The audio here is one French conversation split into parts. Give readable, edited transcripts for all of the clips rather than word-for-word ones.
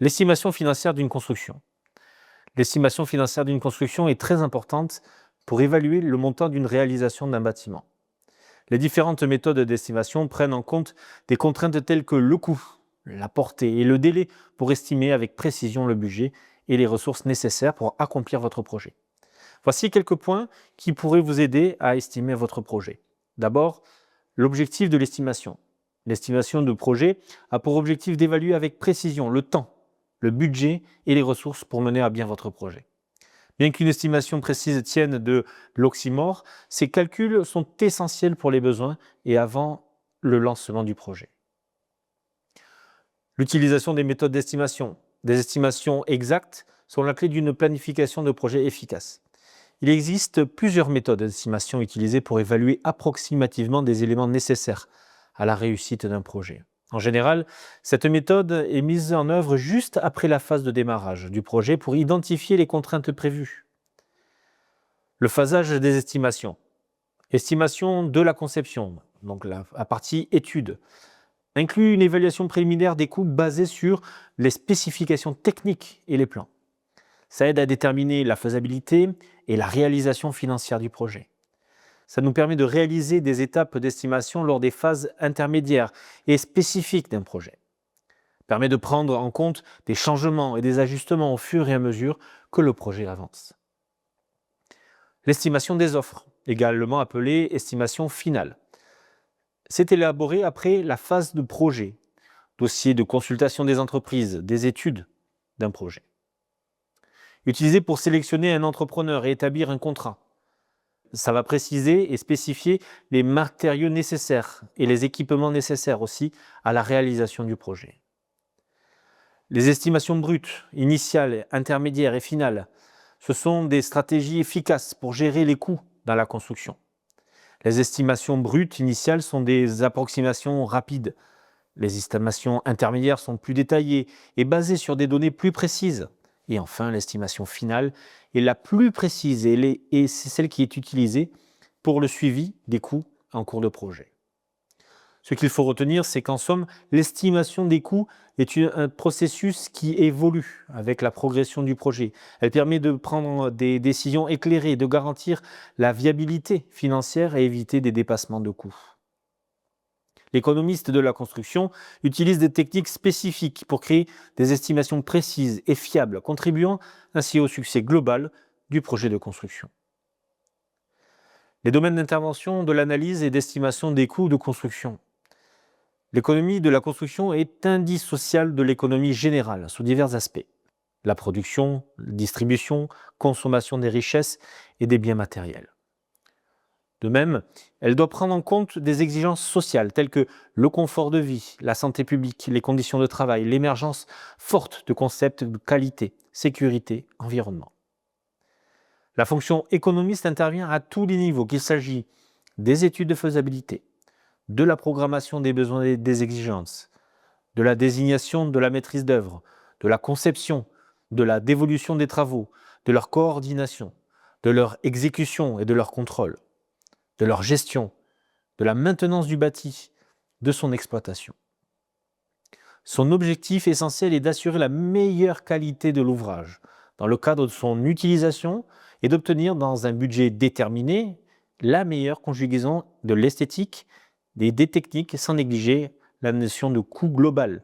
L'estimation financière d'une construction. L'estimation financière d'une construction est très importante pour évaluer le montant d'une réalisation d'un bâtiment. Les différentes méthodes d'estimation prennent en compte des contraintes telles que le coût, la portée et le délai pour estimer avec précision le budget et les ressources nécessaires pour accomplir votre projet. Voici quelques points qui pourraient vous aider à estimer votre projet. D'abord, l'objectif de l'estimation. L'estimation de projet a pour objectif d'évaluer avec précision le temps, le budget et les ressources pour mener à bien votre projet. Bien qu'une estimation précise tienne de l'oxymore, ces calculs sont essentiels pour les besoins et avant le lancement du projet. L'utilisation des méthodes d'estimation. Des estimations exactes sont la clé d'une planification de projet efficace. Il existe plusieurs méthodes d'estimation utilisées pour évaluer approximativement des éléments nécessaires à la réussite d'un projet. En général, cette méthode est mise en œuvre juste après la phase de démarrage du projet pour identifier les contraintes prévues. Le phasage des estimations. Estimation de la conception, donc la partie étude, inclut une évaluation préliminaire des coûts basée sur les spécifications techniques et les plans. Ça aide à déterminer la faisabilité et la réalisation financière du projet. Ça nous permet de réaliser des étapes d'estimation lors des phases intermédiaires et spécifiques d'un projet. Ça permet de prendre en compte des changements et des ajustements au fur et à mesure que le projet avance. L'estimation des offres, également appelée estimation finale. C'est élaboré après la phase de projet, dossier de consultation des entreprises, des études d'un projet. Utilisé pour sélectionner un entrepreneur et établir un contrat. Ça va préciser et spécifier les matériaux nécessaires et les équipements nécessaires aussi à la réalisation du projet. Les estimations brutes, initiales, intermédiaires et finales, ce sont des stratégies efficaces pour gérer les coûts dans la construction. Les estimations brutes initiales sont des approximations rapides. Les estimations intermédiaires sont plus détaillées et basées sur des données plus précises. Et enfin, l'estimation finale est la plus précise et c'est celle qui est utilisée pour le suivi des coûts en cours de projet. Ce qu'il faut retenir, c'est qu'en somme, l'estimation des coûts est un processus qui évolue avec la progression du projet. Elle permet de prendre des décisions éclairées, de garantir la viabilité financière et éviter des dépassements de coûts. L'économiste de la construction utilise des techniques spécifiques pour créer des estimations précises et fiables, contribuant ainsi au succès global du projet de construction. Les domaines d'intervention de l'analyse et d'estimation des coûts de construction. L'économie de la construction est indissociable de l'économie générale sous divers aspects. La production, la distribution, consommation des richesses et des biens matériels. De même, elle doit prendre en compte des exigences sociales telles que le confort de vie, la santé publique, les conditions de travail, l'émergence forte de concepts de qualité, sécurité, environnement. La fonction économiste intervient à tous les niveaux, qu'il s'agisse des études de faisabilité, de la programmation des besoins et des exigences, de la désignation de la maîtrise d'œuvre, de la conception, de la dévolution des travaux, de leur coordination, de leur exécution et de leur contrôle, de leur gestion, de la maintenance du bâti, de son exploitation. Son objectif essentiel est d'assurer la meilleure qualité de l'ouvrage dans le cadre de son utilisation et d'obtenir dans un budget déterminé la meilleure conjugaison de l'esthétique et des techniques sans négliger la notion de coût global.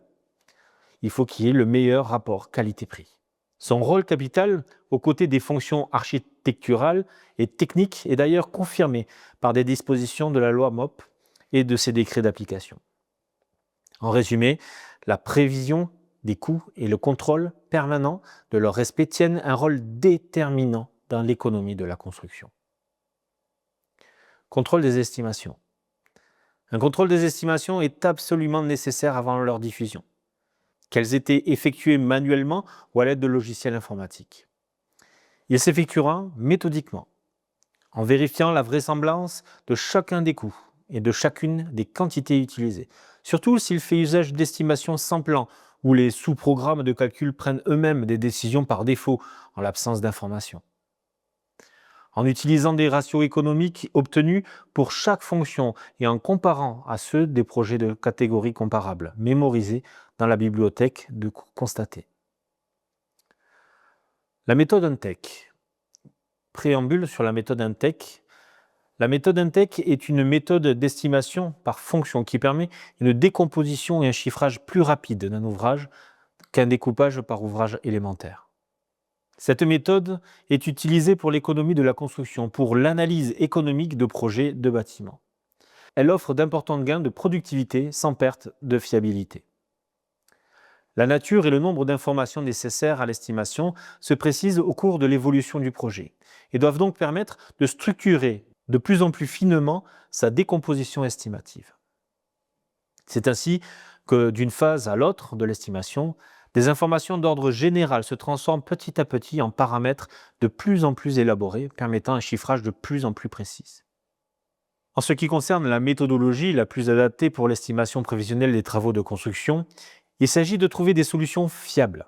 Il faut qu'il y ait le meilleur rapport qualité-prix. Son rôle capital, aux côtés des fonctions architecturales et techniques, est d'ailleurs confirmé par des dispositions de la loi MOP et de ses décrets d'application. En résumé, la prévision des coûts et le contrôle permanent de leur respect tiennent un rôle déterminant dans l'économie de la construction. Contrôle des estimations. Un contrôle des estimations est absolument nécessaire avant leur diffusion, qu'elles aient été effectuées manuellement ou à l'aide de logiciels informatiques. Il s'effectuera méthodiquement, en vérifiant la vraisemblance de chacun des coûts et de chacune des quantités utilisées, surtout s'il fait usage d'estimations sans plan, où les sous-programmes de calcul prennent eux-mêmes des décisions par défaut en l'absence d'informations. En utilisant des ratios économiques obtenus pour chaque fonction et en comparant à ceux des projets de catégories comparables, mémorisés dans la bibliothèque de coûts constatés. La méthode Untech. Préambule sur la méthode Untech. La méthode Untech est une méthode d'estimation par fonction qui permet une décomposition et un chiffrage plus rapide d'un ouvrage qu'un découpage par ouvrage élémentaire. Cette méthode est utilisée pour l'économie de la construction, pour l'analyse économique de projets de bâtiments. Elle offre d'importants gains de productivité sans perte de fiabilité. La nature et le nombre d'informations nécessaires à l'estimation se précisent au cours de l'évolution du projet et doivent donc permettre de structurer de plus en plus finement sa décomposition estimative. C'est ainsi que d'une phase à l'autre de l'estimation, des informations d'ordre général se transforment petit à petit en paramètres de plus en plus élaborés, permettant un chiffrage de plus en plus précis. En ce qui concerne la méthodologie la plus adaptée pour l'estimation prévisionnelle des travaux de construction, il s'agit de trouver des solutions fiables,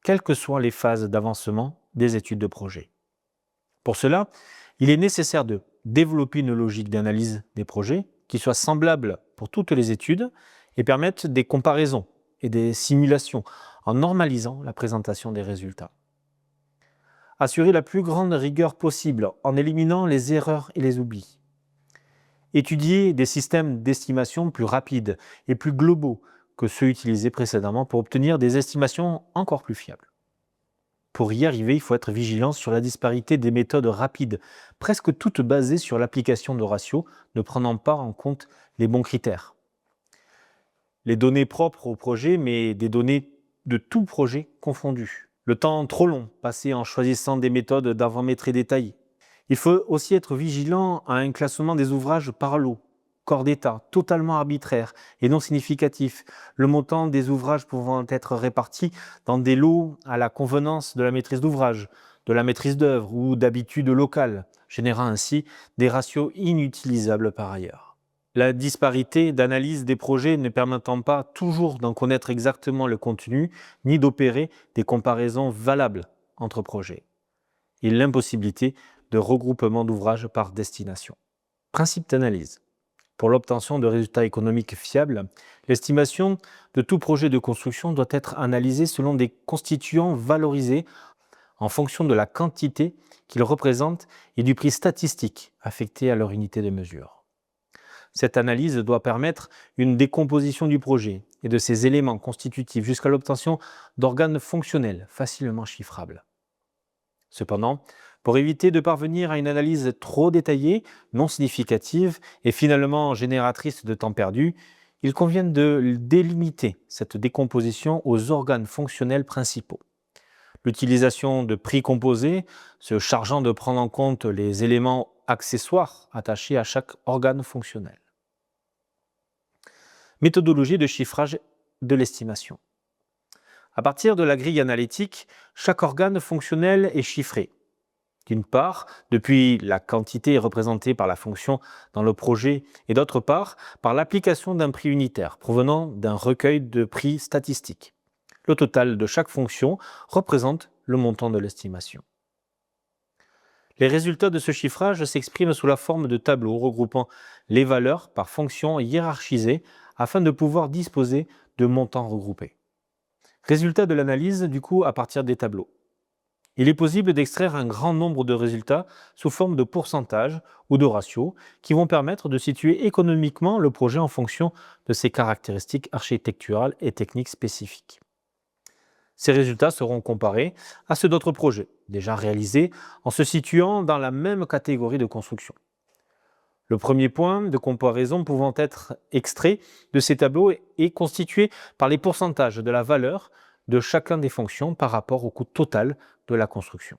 quelles que soient les phases d'avancement des études de projet. Pour cela, il est nécessaire de développer une logique d'analyse des projets qui soit semblable pour toutes les études et permette des comparaisons et des simulations en normalisant la présentation des résultats. Assurer la plus grande rigueur possible en éliminant les erreurs et les oublis. Étudier des systèmes d'estimation plus rapides et plus globaux que ceux utilisés précédemment pour obtenir des estimations encore plus fiables. Pour y arriver, il faut être vigilant sur la disparité des méthodes rapides, presque toutes basées sur l'application de ratios, ne prenant pas en compte les bons critères. Les données propres au projet, mais des données de tout projet confondues. Le temps trop long passé en choisissant des méthodes d'avant-métrie détaillées. Il faut aussi être vigilant à un classement des ouvrages par lot, corps d'état, totalement arbitraire et non significatif, le montant des ouvrages pouvant être répartis dans des lots à la convenance de la maîtrise d'ouvrage, de la maîtrise d'œuvre ou d'habitudes locales, générant ainsi des ratios inutilisables par ailleurs. La disparité d'analyse des projets ne permettant pas toujours d'en connaître exactement le contenu, ni d'opérer des comparaisons valables entre projets. Et l'impossibilité de regroupement d'ouvrages par destination. Principe d'analyse. Pour l'obtention de résultats économiques fiables, l'estimation de tout projet de construction doit être analysée selon des constituants valorisés en fonction de la quantité qu'ils représentent et du prix statistique affecté à leur unité de mesure. Cette analyse doit permettre une décomposition du projet et de ses éléments constitutifs jusqu'à l'obtention d'organes fonctionnels facilement chiffrables. Cependant, pour éviter de parvenir à une analyse trop détaillée, non significative et finalement génératrice de temps perdu, il convient de délimiter cette décomposition aux organes fonctionnels principaux. L'utilisation de prix composés, se chargeant de prendre en compte les éléments accessoires attachés à chaque organe fonctionnel. Méthodologie de chiffrage de l'estimation. À partir de la grille analytique, chaque organe fonctionnel est chiffré. D'une part, depuis la quantité représentée par la fonction dans le projet et d'autre part, par l'application d'un prix unitaire provenant d'un recueil de prix statistiques. Le total de chaque fonction représente le montant de l'estimation. Les résultats de ce chiffrage s'expriment sous la forme de tableaux regroupant les valeurs par fonction hiérarchisées afin de pouvoir disposer de montants regroupés. Résultat de l'analyse, du coup, à partir des tableaux. Il est possible d'extraire un grand nombre de résultats sous forme de pourcentages ou de ratios qui vont permettre de situer économiquement le projet en fonction de ses caractéristiques architecturales et techniques spécifiques. Ces résultats seront comparés à ceux d'autres projets déjà réalisés en se situant dans la même catégorie de construction. Le premier point de comparaison pouvant être extrait de ces tableaux est constitué par les pourcentages de la valeur de chacun des fonctions par rapport au coût total de la construction.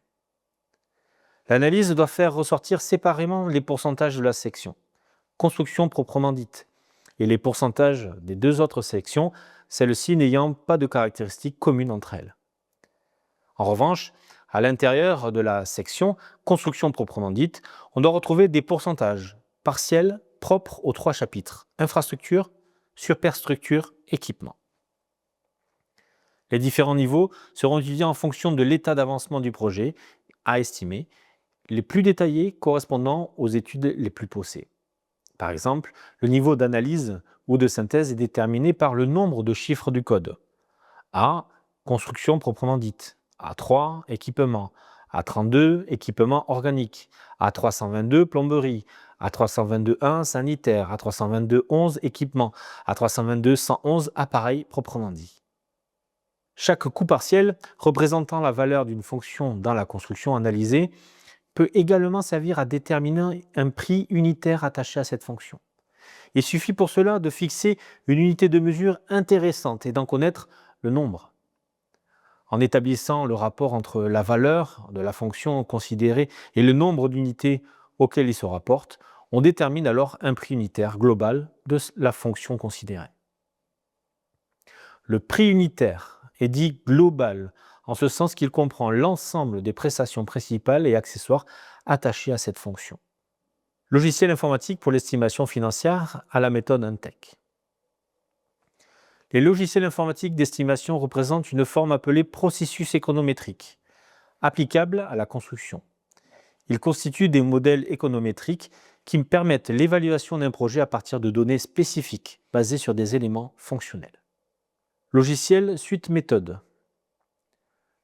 L'analyse doit faire ressortir séparément les pourcentages de la section, construction proprement dite, et les pourcentages des deux autres sections, celles-ci n'ayant pas de caractéristiques communes entre elles. En revanche, à l'intérieur de la section construction proprement dite, on doit retrouver des pourcentages partiels propres aux trois chapitres, infrastructure, superstructure, équipement. Les différents niveaux seront étudiés en fonction de l'état d'avancement du projet à estimer, les plus détaillés correspondant aux études les plus poussées. Par exemple, le niveau d'analyse ou de synthèse est déterminé par le nombre de chiffres du code. A, construction proprement dite. A3, équipement. A32, équipement organique. A322, plomberie. A322.1, sanitaire. A322.11, équipement. A322.111, appareil proprement dit. Chaque coût partiel représentant la valeur d'une fonction dans la construction analysée peut également servir à déterminer un prix unitaire attaché à cette fonction. Il suffit pour cela de fixer une unité de mesure intéressante et d'en connaître le nombre. En établissant le rapport entre la valeur de la fonction considérée et le nombre d'unités auxquelles il se rapporte, on détermine alors un prix unitaire global de la fonction considérée. Le prix unitaire est dit global, en ce sens qu'il comprend l'ensemble des prestations principales et accessoires attachées à cette fonction. Logiciel informatique pour l'estimation financière à la méthode INTEC. Les logiciels informatiques d'estimation représentent une forme appelée processus économétrique, applicable à la construction. Ils constituent des modèles économétriques qui permettent l'évaluation d'un projet à partir de données spécifiques, basées sur des éléments fonctionnels. Logiciel suite méthode.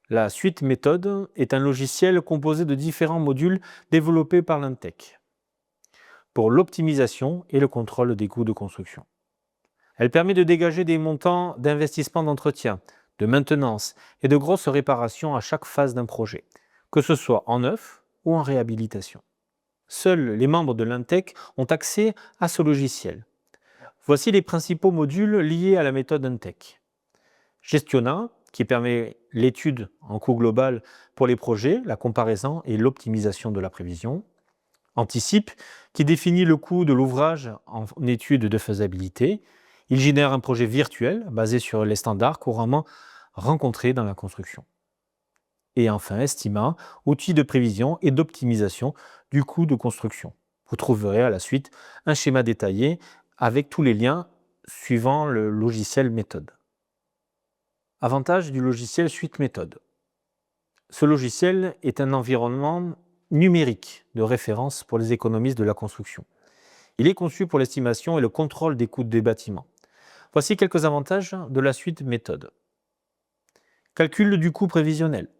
La suite méthode est un logiciel composé de différents modules développés par l'INTEC pour l'optimisation et le contrôle des coûts de construction. Elle permet de dégager des montants d'investissement d'entretien, de maintenance et de grosses réparations à chaque phase d'un projet, que ce soit en neuf ou en réhabilitation. Seuls les membres de l'INTEC ont accès à ce logiciel. Voici les principaux modules liés à la méthode INTEC. Gestiona, qui permet l'étude en coût global pour les projets, la comparaison et l'optimisation de la prévision. Anticipe, qui définit le coût de l'ouvrage en étude de faisabilité. Il génère un projet virtuel basé sur les standards couramment rencontrés dans la construction. Et enfin, Estima, outil de prévision et d'optimisation du coût de construction. Vous trouverez à la suite un schéma détaillé avec tous les liens suivant le logiciel méthode. Avantage du logiciel suite méthode. Ce logiciel est un environnement numérique de référence pour les économistes de la construction. Il est conçu pour l'estimation et le contrôle des coûts des bâtiments. Voici quelques avantages de la suite méthode. Calcul du coût prévisionnel.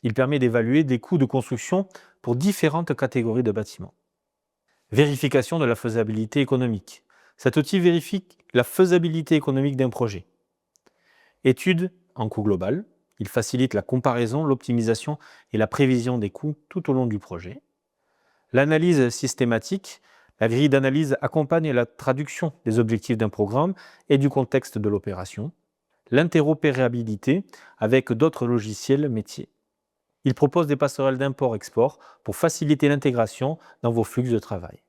Il permet d'évaluer des coûts de construction pour différentes catégories de bâtiments. Vérification de la faisabilité économique. Cet outil vérifie la faisabilité économique d'un projet. Étude en coût global. Il facilite la comparaison, l'optimisation et la prévision des coûts tout au long du projet. L'analyse systématique. La grille d'analyse accompagne la traduction des objectifs d'un programme et du contexte de l'opération. L'interopérabilité avec d'autres logiciels métiers. Il propose des passerelles d'import-export pour faciliter l'intégration dans vos flux de travail.